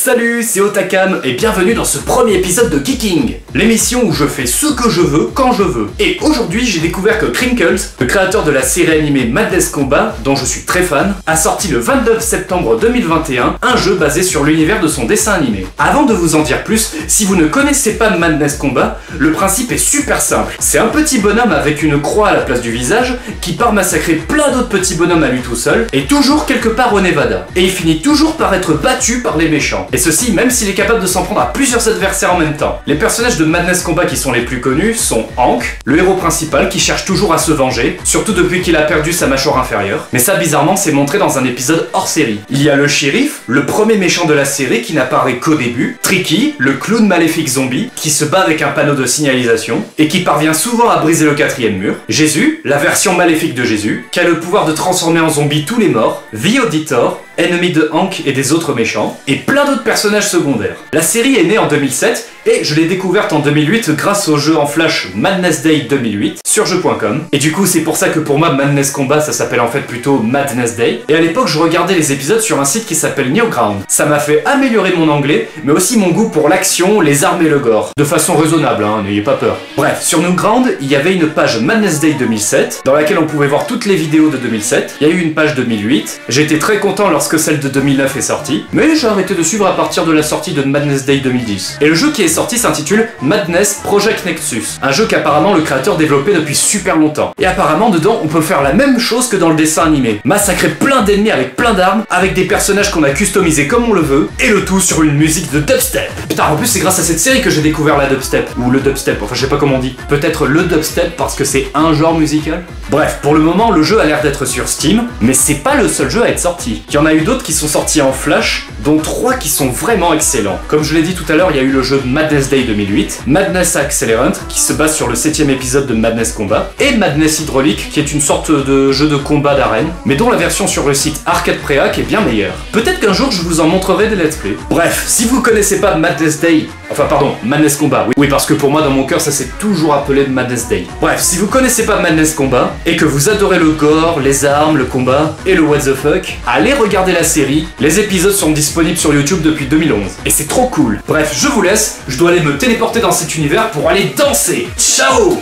Salut, c'est Otakam et bienvenue dans ce premier épisode de Geeking, l'émission où je fais ce que je veux quand je veux. Et aujourd'hui, j'ai découvert que Crinkles, le créateur de la série animée Madness Combat, dont je suis très fan, a sorti le 29 septembre 2021 un jeu basé sur l'univers de son dessin animé. Avant de vous en dire plus, si vous ne connaissez pas Madness Combat, le principe est super simple. C'est un petit bonhomme avec une croix à la place du visage qui part massacrer plein d'autres petits bonhommes à lui tout seul, et toujours quelque part au Nevada. Et il finit toujours par être battu par les méchants. Et ceci même s'il est capable de s'en prendre à plusieurs adversaires en même temps. Les personnages de Madness Combat qui sont les plus connus sont Hank, le héros principal qui cherche toujours à se venger, surtout depuis qu'il a perdu sa mâchoire inférieure. Mais ça bizarrement c'est montré dans un épisode hors série. Il y a le shérif, le premier méchant de la série qui n'apparaît qu'au début, Tricky, le clown maléfique zombie qui se bat avec un panneau de signalisation et qui parvient souvent à briser le quatrième mur, Jésus, la version maléfique de Jésus, qui a le pouvoir de transformer en zombie tous les morts, The Auditor, ennemi de Hank et des autres méchants, et plein d'autres personnages secondaires. La série est née en 2007, et je l'ai découverte en 2008 grâce au jeu en flash Madness Day 2008 sur jeux.com. Et du coup c'est pour ça que pour moi Madness Combat ça s'appelle en fait plutôt Madness Day. Et à l'époque je regardais les épisodes sur un site qui s'appelle Newground. Ça m'a fait améliorer mon anglais, mais aussi mon goût pour l'action, les armes et le gore. De façon raisonnable, hein, n'ayez pas peur. Bref, sur Newground, il y avait une page Madness Day 2007, dans laquelle on pouvait voir toutes les vidéos de 2007. Il y a eu une page 2008. J'étais très content lorsque celle de 2009 est sortie, mais j'ai arrêté de suivre à partir de la sortie de Madness Day 2010. Et le jeu qui est sorti s'intitule Madness Project Nexus, un jeu qu'apparemment le créateur développait depuis super longtemps. Et apparemment dedans on peut faire la même chose que dans le dessin animé, massacrer plein d'ennemis avec plein d'armes, avec des personnages qu'on a customisés comme on le veut, et le tout sur une musique de dubstep. Putain, en plus c'est grâce à cette série que j'ai découvert la dubstep, ou le dubstep, enfin je sais pas comment on dit, peut-être le dubstep parce que c'est un genre musical. Bref, pour le moment le jeu a l'air d'être sur Steam, mais c'est pas le seul jeu à être sorti. Il y en a eu d'autres qui sont sortis en flash, dont 3 qui sont vraiment excellents. Comme je l'ai dit tout à l'heure, il y a eu le jeu Madness Day 2008, Madness Accelerant, qui se base sur le 7ème épisode de Madness Combat, et Madness Hydraulique, qui est une sorte de jeu de combat d'arène, mais dont la version sur le site Arcade Préac est bien meilleure. Peut-être qu'un jour je vous en montrerai des let's play. Bref, si vous connaissez pas Madness Day, enfin pardon, Madness Combat, oui parce que pour moi dans mon cœur ça s'est toujours appelé Madness Day. Bref, si vous connaissez pas Madness Combat, et que vous adorez le gore, les armes, le combat, et le what the fuck, allez regarder la série, les épisodes sont disponibles sur YouTube depuis 2011, et c'est trop cool. Bref, je vous laisse, je dois aller me téléporter dans cet univers pour aller danser. Ciao!